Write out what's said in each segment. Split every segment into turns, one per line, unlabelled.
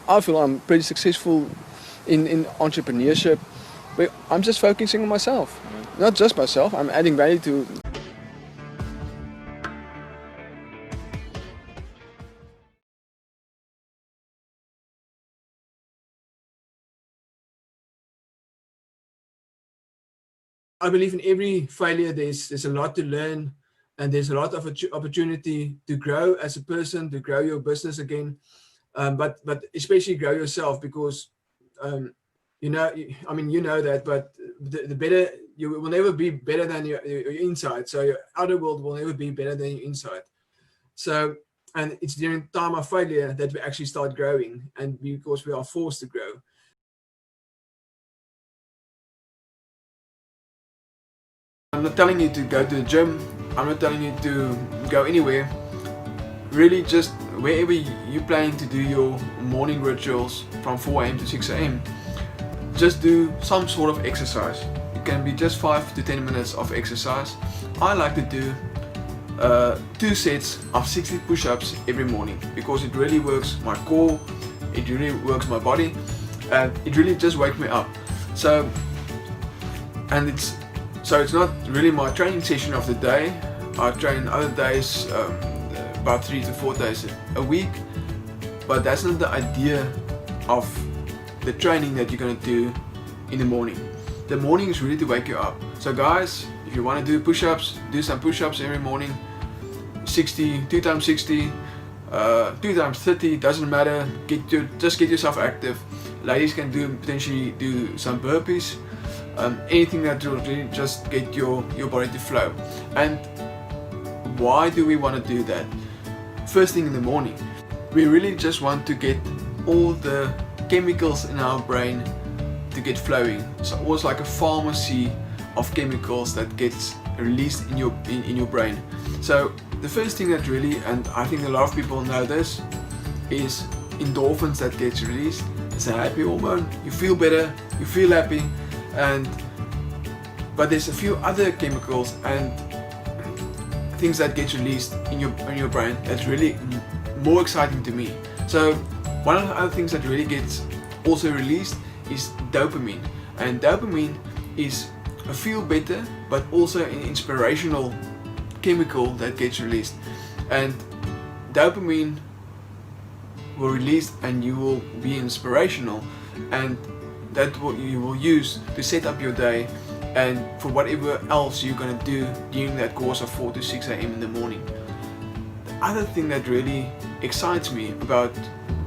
I feel I'm pretty successful in entrepreneurship, but I'm just focusing on myself. Not just myself, I'm adding value to. I believe in every failure there's a lot to learn, and there's a lot of opportunity to grow as a person, to grow your business again, but especially grow yourself, because you know, I mean, you know that, but the better you will never be better than your inside. So your outer world will never be better than your inside. So, and it's during time of failure that we actually start growing, and because we are forced to grow. I'm not telling you to go to the gym. I'm not telling you to go anywhere. Really, just wherever you're planning to do your morning rituals from 4 a.m. to 6 a.m. just do some sort of exercise. It can be just 5 to 10 minutes of exercise. I like to do 2 sets of 60 push-ups every morning, because it really works my core, it really works my body, and it really just wakes me up. So it's not really my training session of the day. I train other days, about 3 to 4 days a week, but that's not the idea of the training that you're going to do in the morning. The morning is really to wake you up. So guys, if you want to do push-ups, do some push-ups every morning. 60, 2 times 60, 2 times 30, doesn't matter. Just get yourself active. Ladies can potentially do some burpees. Anything that will really just get your body to flow. And why do we want to do that? First thing in the morning, we really just want to get all the chemicals in our brain to get flowing. So almost like a pharmacy of chemicals that gets released in your brain. So the first thing that really, and I think a lot of people know this, is endorphins that gets released. It's a happy hormone. You feel better, you feel happy, but there's a few other chemicals and things that get released in your brain that's really more exciting to me. So one of the other things that really gets also released is dopamine, and dopamine is a feel better but also an inspirational chemical that gets released. And dopamine will release and you will be inspirational, and that's what you will use to set up your day and for whatever else you're going to do during that course of 4 to 6 a.m. in the morning. The other thing that really excites me about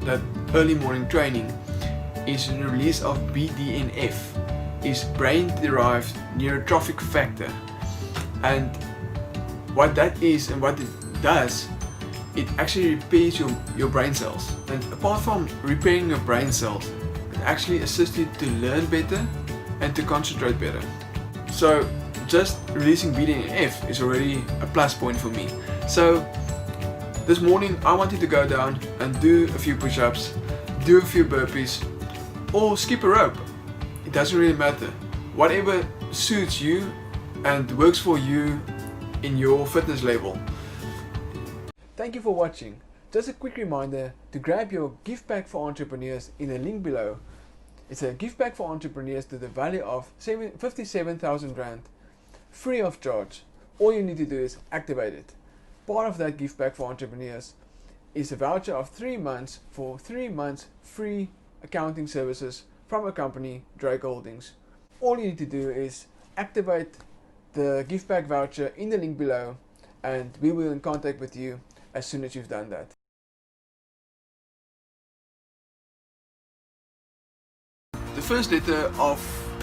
that early morning training is the release of BDNF, is brain-derived neurotrophic factor. And what that is and what it does, it actually repairs your brain cells. And apart from repairing your brain cells, it actually assists you to learn better and to concentrate better. So just releasing BDNF is already a plus point for me. So this morning I wanted to go down and do a few push-ups, do a few burpees, or skip a rope. It doesn't really matter. Whatever suits you and works for you in your fitness level. Thank you for watching. Just a quick reminder to grab your gift pack for entrepreneurs in the link below. It's a gift pack for entrepreneurs to the value of 57,000 Rand, free of charge. All you need to do is activate it. Part of that gift pack for entrepreneurs is a voucher of 3 months for 3 months free accounting services from a company, Dryk Holdings. All you need to do is activate the gift pack voucher in the link below, and we will be in contact with you as soon as you've done that. The first letter of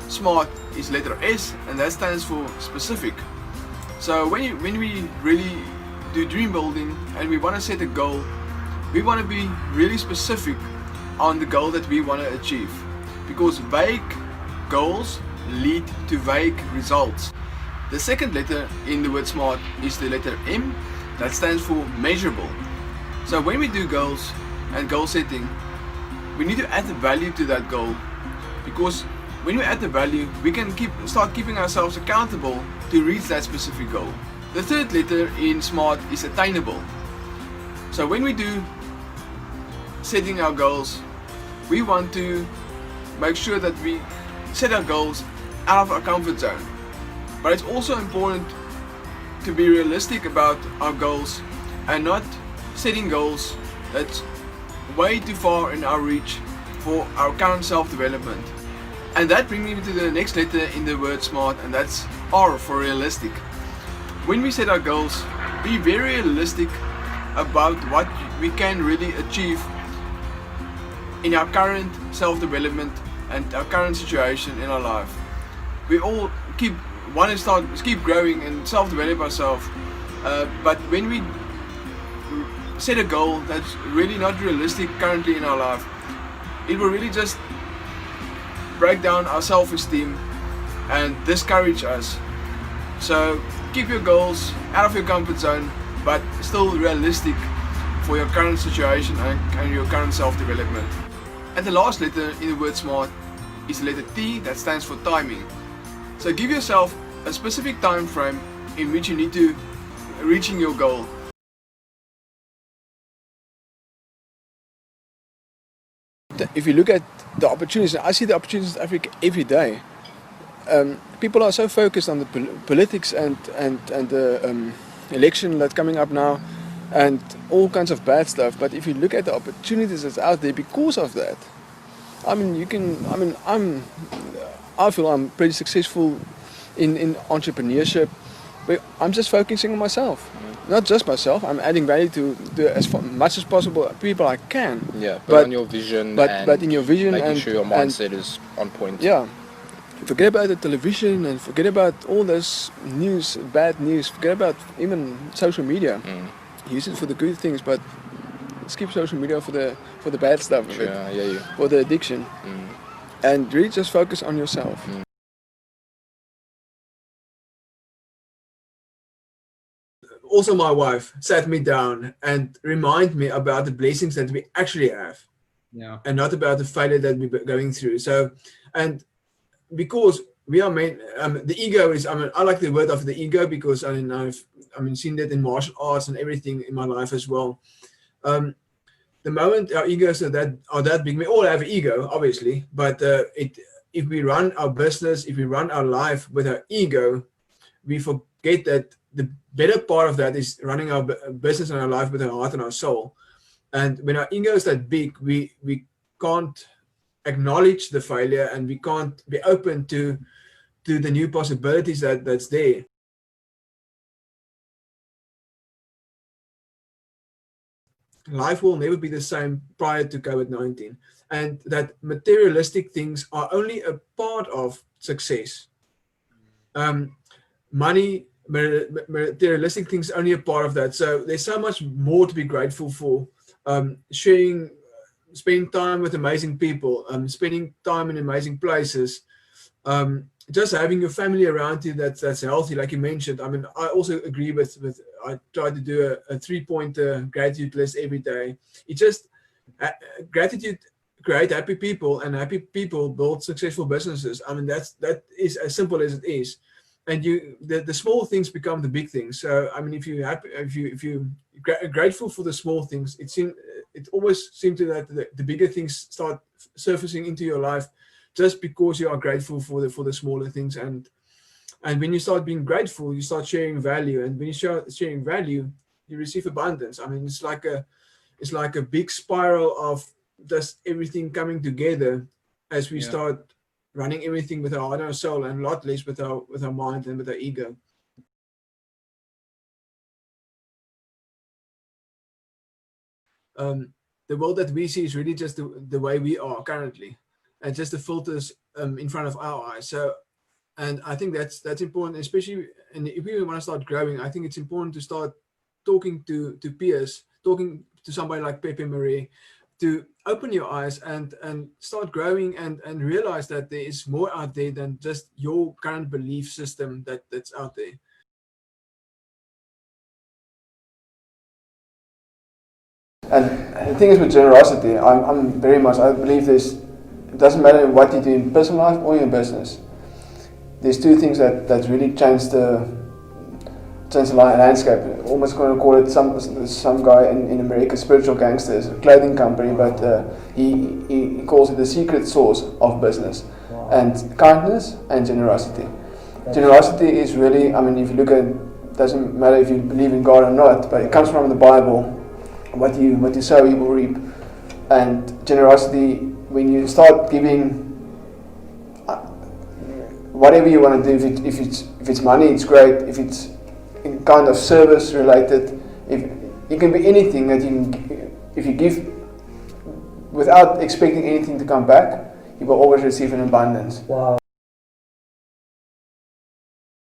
SMART is letter S, and that stands for specific. So when we really do dream building and we want to set a goal, we want to be really specific on the goal that we want to achieve, because vague goals lead to vague results. The second letter in the word SMART is the letter M, that stands for measurable. So when we do goals and goal setting, we need to add the value to that goal, because when we add the value, we can start keeping ourselves accountable to reach that specific goal. The third letter in SMART is attainable. So when we do setting our goals, we want to make sure that we set our goals out of our comfort zone. But it's also important to be realistic about our goals and not setting goals that's way too far in our reach for our current self-development. And that brings me to the next letter in the word SMART, and that's R for realistic. When we set our goals, be very realistic about what we can really achieve in our current self-development and our current situation in our life. We all want to keep growing and self-develop ourselves, but when we set a goal that's really not realistic currently in our life, it will really just break down our self-esteem and discourage us. So keep your goals out of your comfort zone, but still realistic for your current situation and your current self-development. And the last letter in the word SMART is the letter T, that stands for timing. So give yourself a specific time frame in which you need to reaching your goal.
If you look at the opportunities, I see the opportunities in Africa every day. People are so focused on the politics and the election that's coming up now, and all kinds of bad stuff. But if you look at the opportunities that's out there because of that, I feel I'm pretty successful in entrepreneurship, but I'm just focusing on myself. Not just myself, I'm adding value to as much as possible people I can.
Yeah, but on your vision,
but in your vision,
making
and
sure your mindset is on point.
Yeah, forget about the television and forget about all this news, bad news. Forget about even social media. Use it for the good things, but skip social media for the bad stuff. For the addiction, and really just focus on yourself.
Also, my wife sat me down and reminded me about the blessings that we actually have, and not about the failure that we're going through. So, and because we are made, the ego is. I like the word of the ego because I've seen that in martial arts and everything in my life as well. The moment our egos are that big, we all have an ego, obviously, but if we run our business, if we run our life with our ego, we forget that the better part of that is running our business and our life with our heart and our soul. And when our ego is that big, we can't acknowledge the failure, and we can't be open to the new possibilities that's there. Life will never be the same prior to COVID-19, and that materialistic things are only a part of success. Money, materialistic things are only a part of that. So there's so much more to be grateful for. Spending time with amazing people, spending time in amazing places, just having your family around you that's healthy, like you mentioned. I also agree with I try to do a 3-point gratitude list every day. It's just gratitude create happy people, and happy people build successful businesses. That is as simple as it is. And the small things become the big things. So if you grateful for the small things, it always seems that the bigger things start surfacing into your life, just because you are grateful for the smaller things. And when you start being grateful, you start sharing value, and when you start sharing value, you receive abundance. It's like a big spiral of just everything coming together as we start running everything with our heart and our soul, and a lot less with our mind and with our ego. The world that we see is really just the way we are currently, and just the filters in front of our eyes. So, and I think that's important, especially if we want to start growing. I think it's important to start talking to peers, talking to somebody like Pepe Marie, to open your eyes and start growing and realize that there is more out there than just your current belief system that's out there.
And the thing is with generosity, I'm very much, I believe it doesn't matter what you do in personal life or in business. There's two things that really change change the landscape. Almost going to call it some guy in America, spiritual gangsters, a clothing company, but he calls it the secret source of business.
Wow.
And kindness and generosity. Generosity is really, I mean, if you look at, it doesn't matter if you believe in God or not, but it comes from the Bible. What you sow, you will reap. And generosity, when you start giving whatever you want to do, if it's money, it's great. If it's in kind of service related, if it can be anything that if you give without expecting anything to come back, you will always receive an abundance.
Wow.